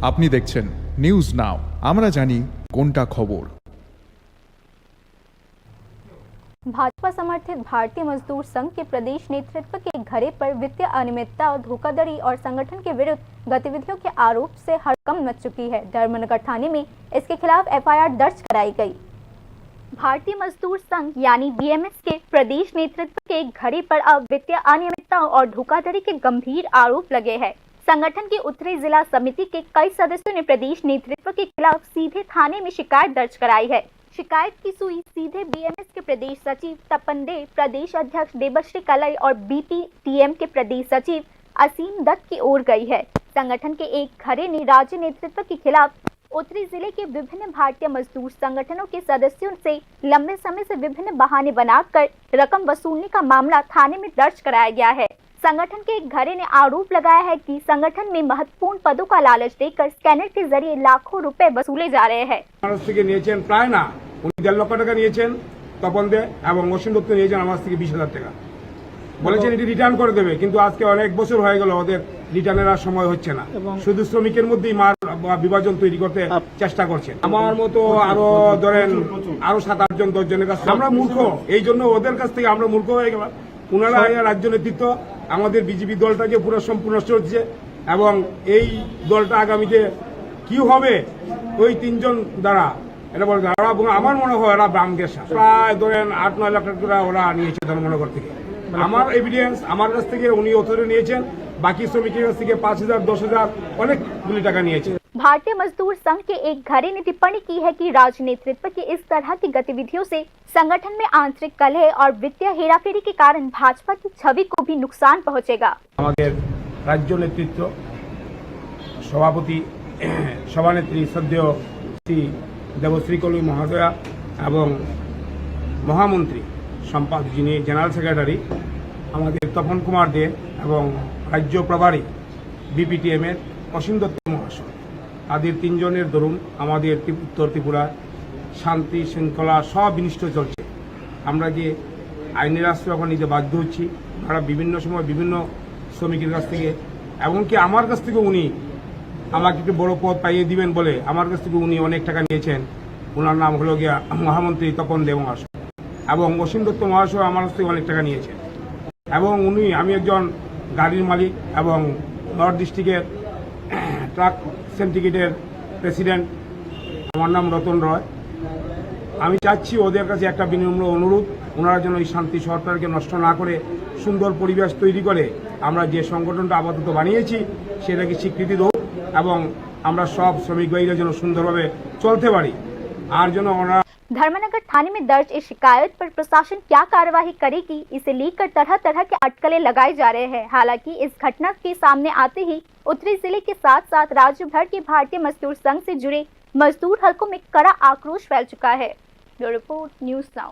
আপনি দেখছেন news now, আমরা জানি কোনটা খবর। भाजपा समर्थित भारतीय मजदूर संघ के प्रदेश नेतृत्व के घरे पर वित्तीय अनियमितता और धोखाधड़ी और संगठन के विरुद्ध गतिविधियों के आरोप से हड़कंप मच चुकी है। धर्मनगर थाने में इसके खिलाफ एफआईआर दर्ज कराई गई। भारतीय मजदूर संघ यानी बीएमएस के प्रदेश नेतृत्व के घरे पर अब वित्तीय अनियमितता और धोखाधड़ी के गंभीर आरोप लगे हैं। संगठन की उत्तरी जिला समिति के कई सदस्यों ने प्रदेश नेतृत्व के खिलाफ सीधे थाने में शिकायत दर्ज कराई है। शिकायत की सुई सीधे बीएमएस के प्रदेश सचिव तपन दे, प्रदेश अध्यक्ष देवश्री कलई और बीपीटीएम के प्रदेश सचिव असीम दत्त की ओर गई है। संगठन के एक घरे ने राज्य नेतृत्व के खिलाफ उत्तरी जिले के विभिन्न भारतीय मजदूर संगठनों के सदस्यों से लंबे समय से विभिन्न बहाने बनाकर रकम वसूलने का मामला थाने में दर्ज कराया गया है। संगठन के एक घरे ने आरोप लगाया है कि संगठन में महत्वपूर्ण पदों का लालच देकर स्कैनर के जरिए लाखों रुपए वसूले जा रहे हैं। प्राय ना 1.5 লক্ষ টাকা নিয়েছেন তপন দে এবং অসীম দত্ত নিয়েছেন আমার থেকে 20,000 টাকা, বলেছেন এটি রিটার্ন করে দেবে, কিন্তু আজকে অনেক বছর হয়ে গেল ওদের রিটার্নের আর সময় হচ্ছে না। শুধু শ্রমিকের মধ্যেই মার বিভাজন তৈরি করতে চেষ্টা করছে। আমার মতো আরো ধরেন আরো 7-8 জন 10 জনের কাছে আমরা মূর্খ, এই জন্য ওদের কাছ থেকে আমরা মূর্খ হয়ে গেলাম। ওনারা রাজ্য নেতৃত্ব আমাদের বিজেপি দলটাকে পুরো সম্পূর্ণ চলছে এবং এই দলটা আগামীতে কি হবে ওই 3 জন দ্বারা এটা বলতে আমার মনে হয় ওরা ব্রাহ্মণের প্রায় ধরেন 8-9 লাখ টাকা ওরা নিয়েছে ধর্মনগর থেকে। আমার এভিডেন্স আমার কাছ থেকে উনি অথরে নিয়েছেন, বাকি শ্রমিকের কাছ থেকে 5,000 10,000 অনেকগুলি টাকা নিয়েছে। भारतीय मजदूर संघ के एक घरे ने टिप्पणी की है कि राज्य नेतृत्व की इस तरह की गतिविधियों से संगठन में आंतरिक कलह और वित्तीय हेराफेरी के कारण भाजपा की छवि को भी नुकसान पहुंचेगा। আমাদের রাজ্য নেতৃত্ব সভাপতি সভানেত্রী শ্রদ্ধেয় শ্রী দেবশ্রী কলই মহোদয়া এবং মহামন্ত্রী সম্পাদক যিনি জেনারেল সেক্রেটারি আমাদের তপন কুমার দে এবং রাজ্য প্রভারী বিপিটিএম এর অসীম দত্ত মহাশয়, তাদের 3 জনের দরুন আমাদের উত্তর ত্রিপুরা শান্তি শৃঙ্খলা সব বিনষ্ট চলছে। আমরা যে আইনের আশ্রয় এখন নিতে বাধ্য হচ্ছি, আমরা বিভিন্ন সময় বিভিন্ন শ্রমিকের কাছ থেকে এমনকি আমার কাছ থেকে উনি আমাকে একটু বড় পদ পাইয়ে দিবেন বলে আমার কাছ থেকে উনি অনেক টাকা নিয়েছেন। ওনার নাম হলো গিয়া মহামন্ত্রী তপন দে মহাশয় এবং অসীম দত্ত মহাশয় আমার কাছ থেকে অনেক টাকা নিয়েছেন। এবং আমি একজন গাড়ির মালিক এবং নর্থ ডিস্ট্রিক্টের ট্রাক সিন্ডিকেটের প্রেসিডেন্ট, আমার নাম রতন রয়। আমি চাচ্ছি ওদের কাছে একটা বিনম্র অনুরোধ, ওনারা যেন এই শান্তি সরকারকে নষ্ট না করে সুন্দর পরিবেশ তৈরি করে আমরা যে সংগঠনটা আপাতত বানিয়েছি সেটাকে স্বীকৃতি দেব এবং আমরা সব শ্রমিক ভাইরা যেন সুন্দরভাবে চলতে পারি। আর যেন ওনারা धर्मनगर थाने में दर्ज इस शिकायत पर प्रशासन क्या कार्यवाही करेगी, इसे लेकर तरह तरह के अटकलें लगाए जा रहे हैं। हालांकि इस घटना के सामने आते ही उत्तरी जिले के साथ साथ राज्य भर के भारतीय मजदूर संघ से जुड़े मजदूर हलकों में कड़ा आक्रोश फैल चुका है। Bureau report news now.